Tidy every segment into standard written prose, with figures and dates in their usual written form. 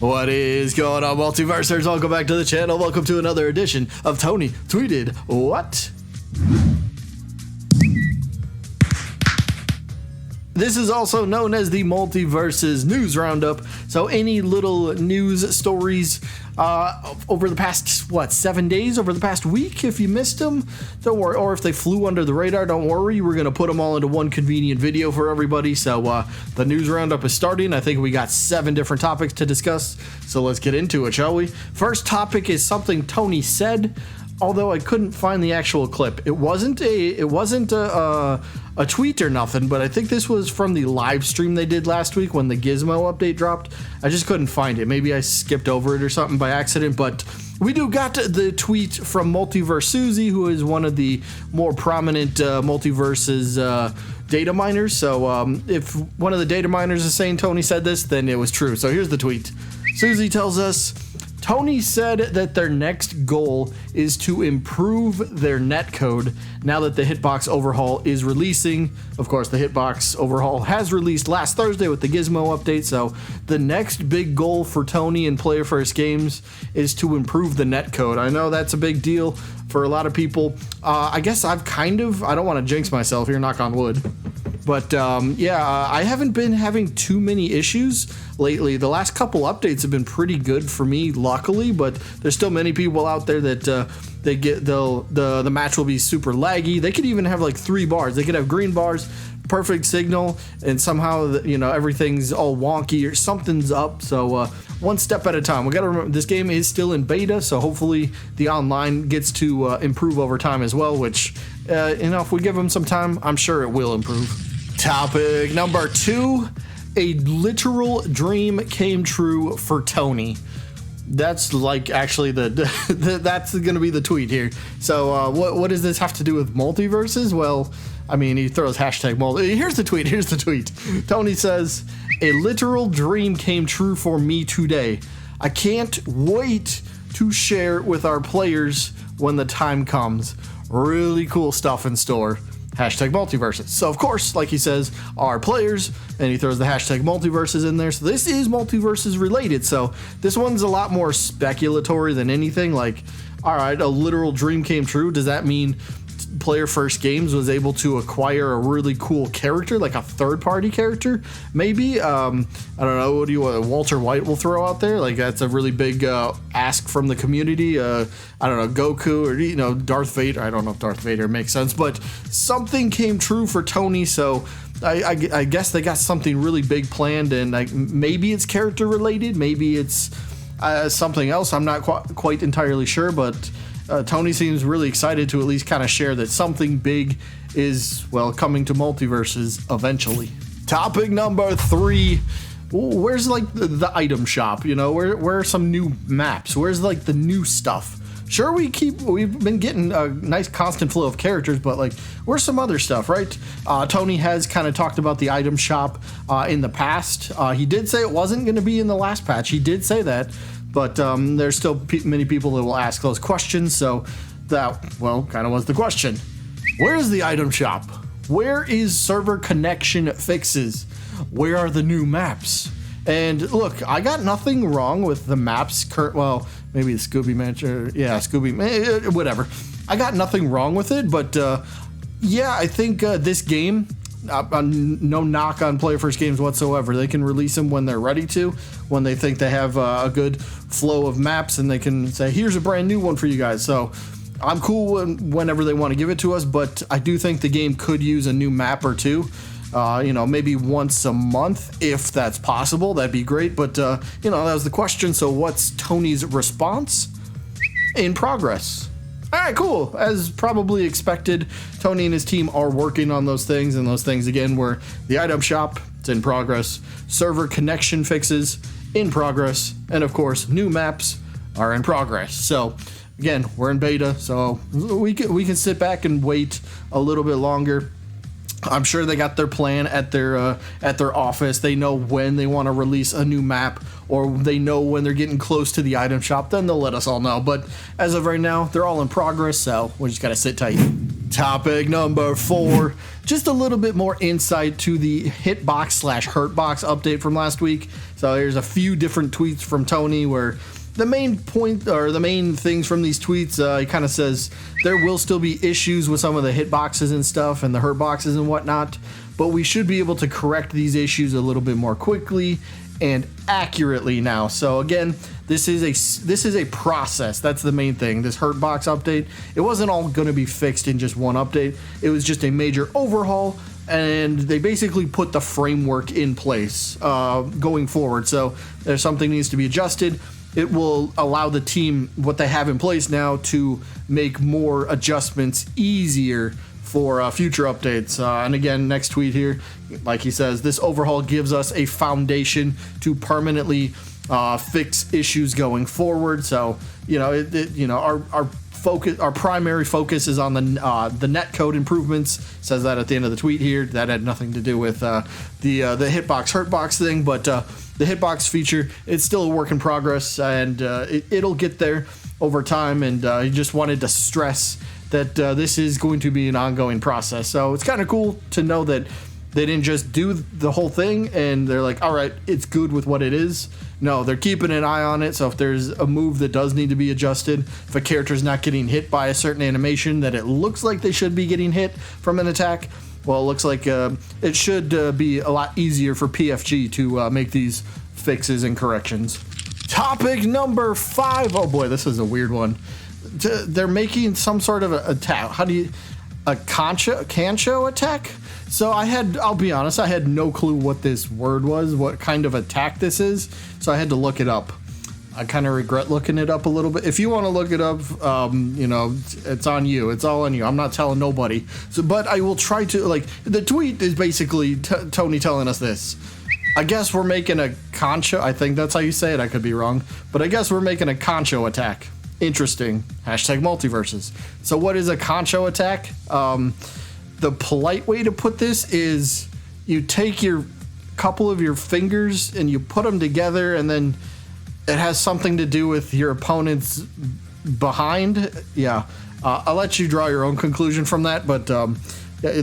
What is going on, Multiversers? Welcome back to the channel. Welcome to another edition of Tony Tweeted What? This is also known as the Multiversus news roundup. So any little news stories over the past, 7 days, over the past week, if you missed them, don't worry, or if they flew under the radar, don't worry, we're going to put them all into one convenient video for everybody. So the news roundup is starting. I think we got 7 different topics to discuss, so let's get into it, shall we? First topic is something Tony said, although I couldn't find the actual clip. It wasn't a tweet or nothing, but I think this was from the live stream they did last week when the Gizmo update dropped. I just couldn't find it. Maybe I skipped over it or something by accident, but we do got the tweet from Multiversus, who is one of the more prominent Multiverses data miners. So if one of the data miners is saying Tony said this, then it was true. So here's the tweet. Susie tells us, Tony said that their next goal is to improve their netcode now that the Hitbox overhaul is releasing. Of course, the Hitbox overhaul has released last Thursday with the Gizmo update, so the next big goal for Tony and Player First Games is to improve the netcode. I know that's a big deal for a lot of people. I guess I don't want to jinx myself here, knock on wood. But I haven't been having too many issues lately. The last couple updates have been pretty good for me, luckily, but there's still many people out there that the match will be super laggy. They could even have like 3 bars. They could have green bars, perfect signal, and somehow everything's all wonky or something's up. So one step at a time. We got to remember this game is still in beta, so hopefully the online gets to improve over time as well. Which if we give them some time, I'm sure it will improve. Topic number 2, a literal dream came true for Tony. That's like actually that's going to be the tweet here. So what does this have to do with Multiverses? Well, I mean, he throws hashtag multi. Here's the tweet. Tony says, a literal dream came true for me today. I can't wait to share with our players when the time comes. Really cool stuff in store. Hashtag Multiverses. So of course, like he says, our players, and he throws the hashtag Multiverses in there. So this is Multiverses related. So this one's a lot more speculatory than anything. Like, all right, a literal dream came true. Does that mean Player First Games was able to acquire a really cool character, like a third-party character? Maybe. I don't know. What do you want? Walter White will throw out there. Like that's a really big ask from the community. I don't know, Goku or Darth Vader. I don't know if Darth Vader makes sense, but something came true for Tony. So I guess they got something really big planned, and maybe it's character related. Maybe it's something else. I'm not quite entirely sure, but. Tony seems really excited to at least kind of share that something big is, coming to Multiverses eventually. Topic number 3. Where's like the item shop? Where are some new maps? Where's like the new stuff? Sure, we've been getting a nice constant flow of characters, but like, where's some other stuff, right? Tony has kind of talked about the item shop in the past. He did say it wasn't going to be in the last patch. He did say that. But there's still many people that will ask those questions, so that, kind of was the question. Where is the item shop? Where is server connection fixes? Where are the new maps? And look, I got nothing wrong with the maps. Maybe the Scooby Manager. Yeah, Scooby, whatever. I got nothing wrong with it, but I think this game... no knock on Player First Games whatsoever. They can release them when they're ready to, when they think they have a good flow of maps, and they can say, here's a brand new one for you guys. So I'm cool whenever they want to give it to us, but I do think the game could use a new map or two. Maybe once a month, if that's possible. That'd be great. But, that was the question. So what's Tony's response? In progress. All right, cool. As probably expected, Tony and his team are working on those things, and those things, again, were the item shop, it's in progress, server connection fixes, in progress, and of course, new maps are in progress. So, again, we're in beta, so we can sit back and wait a little bit longer. I'm sure they got their plan at their office. They know when they want to release a new map, or they know when they're getting close to the item shop. Then they'll let us all know. But as of right now, they're all in progress, so we just gotta sit tight. Topic number 4, just a little bit more insight to the Hitbox/Hurtbox update from last week. So there's a few different tweets from Tony where the main point, or the main things from these tweets, he kind of says there will still be issues with some of the hitboxes and stuff and the hurtboxes and whatnot, but we should be able to correct these issues a little bit more quickly and accurately now. So again, this is a process. That's the main thing. This Hurtbox update, it wasn't all going to be fixed in just one update. It was just a major overhaul, and they basically put the framework in place going forward. So there's something needs to be adjusted. It will allow the team, what they have in place now, to make more adjustments easier for future updates. And again, next tweet here, like he says, this overhaul gives us a foundation to permanently fix issues going forward. So, you know, our focus, our primary focus is on the netcode improvements. Says that at the end of the tweet here. That had nothing to do with the hitbox hurtbox thing, but the hitbox feature, it's still a work in progress, and it'll get there over time. And he just wanted to stress that this is going to be an ongoing process. So it's kind of cool to know that they didn't just do the whole thing and they're like, all right, it's good with what it is. No, they're keeping an eye on it. So if there's a move that does need to be adjusted, if a character's not getting hit by a certain animation that it looks like they should be getting hit from an attack, well, it looks like it should be a lot easier for PFG to make these fixes and corrections. Topic number 5. Oh boy, this is a weird one. They're making some sort of attack. A Concho Attack? So I'll be honest, I had no clue what this word was, what kind of attack this is. So I had to look it up. I kind of regret looking it up a little bit. If you want to look it up, you know, it's on you. It's all on you. I'm not telling nobody. So, but I will try to, like, the tweet is basically Tony telling us this. I guess we're making a Concho. I think that's how you say it. I could be wrong. But I guess we're making a Concho Attack. Interesting. Hashtag Multiversus. So what is a Concho Attack? The polite way to put this is you take your couple of your fingers and you put them together, and then it has something to do with your opponent's behind. Yeah. I'll let you draw your own conclusion from that, but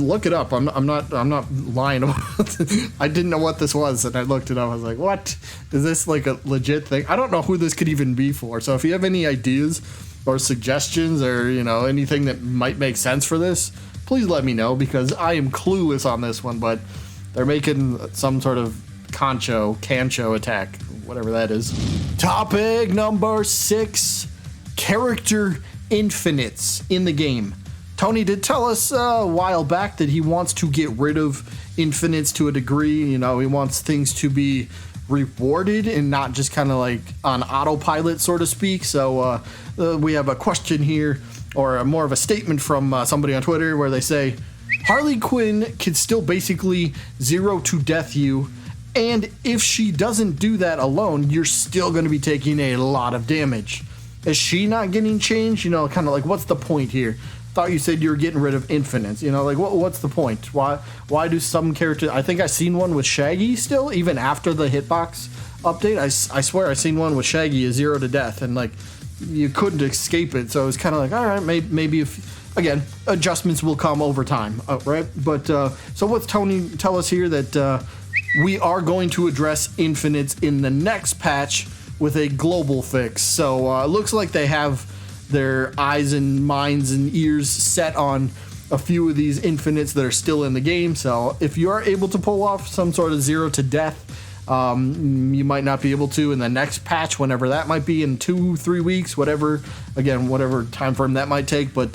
look it up. I'm not lying about it. I didn't know what this was, and I looked it up. I was like, what? Is this like a legit thing? I don't know who this could even be for. So if you have any ideas or suggestions, or, you know, anything that might make sense for this, please let me know, because I am clueless on this one. But they're making some sort of Concho Attack, whatever that is. Topic number 6, character infinites in the game. Tony did tell us a while back that he wants to get rid of infinites to a degree. You know, he wants things to be rewarded and not just kind of like on autopilot, so to speak. So we have a question here, or more of a statement from somebody on Twitter, where they say, Harley Quinn can still basically 0 to death you, and if she doesn't do that alone, you're still going to be taking a lot of damage. Is she not getting changed? You know, kind of like, what's the point here? Thought you said you were getting rid of infinites. You know, like, what's the point? Why do some characters... I think I seen one with Shaggy still, even after the Hitbox update. I swear I seen one with Shaggy, a 0 to death, and like, you couldn't escape it. So it was kind of like, all right, maybe if... Again, adjustments will come over time, right? But, so what's Tony tell us here? That we are going to address infinites in the next patch with a global fix. So it looks like they have their eyes and minds and ears set on a few of these infinites that are still in the game. So if you are able to pull off some sort of 0 to death, you might not be able to in the next patch, whenever that might be, in 2-3 weeks, whatever time frame that might take. But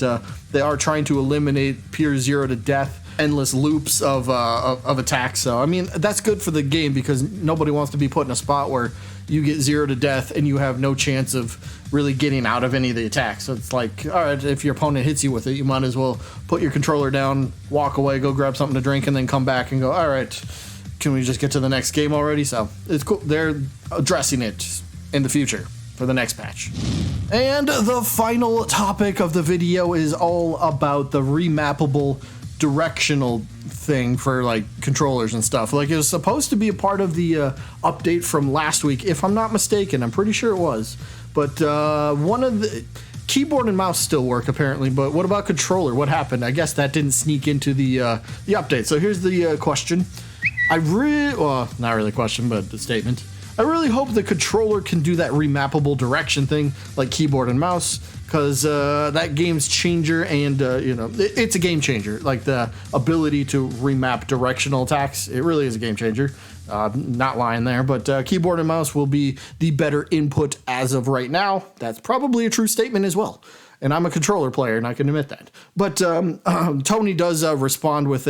they are trying to eliminate pure 0 to death, endless loops of attacks. So I mean, that's good for the game, because nobody wants to be put in a spot where you get 0 to death and you have no chance of really getting out of any of the attacks. So it's like, all right, if your opponent hits you with it, you might as well put your controller down, walk away, go grab something to drink, and then come back and go, all right, can we just get to the next game already? So it's cool. They're addressing it in the future for the next patch. And the final topic of the video is all about the remappable directional thing for like controllers and stuff. Like, it was supposed to be a part of the update from last week, if I'm not mistaken. I'm pretty sure it was. But one of the keyboard and mouse still work apparently, but what about controller? What happened? I guess that didn't sneak into the update. So here's the question. Well, not really a question, but a statement. I really hope the controller can do that remappable direction thing like keyboard and mouse, because that game's changer, and it's a game changer. Like the ability to remap directional attacks, it really is a game changer. Not lying there, but keyboard and mouse will be the better input as of right now. That's probably a true statement as well. And I'm a controller player, and I can admit that. But Tony does respond with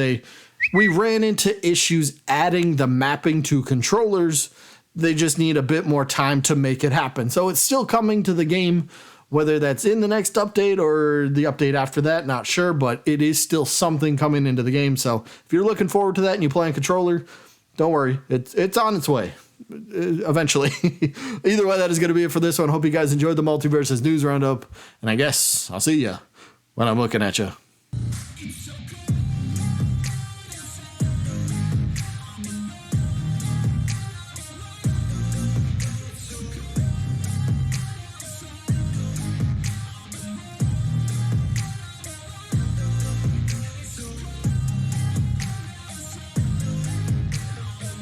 we ran into issues adding the mapping to controllers. They just need a bit more time to make it happen. So it's still coming to the game, whether that's in the next update or the update after that, not sure, but it is still something coming into the game. So if you're looking forward to that and you play on controller, don't worry, it's on its way eventually. Either way, that is going to be it for this one. Hope you guys enjoyed the Multiversus News Roundup, and I guess I'll see ya when I'm looking at you.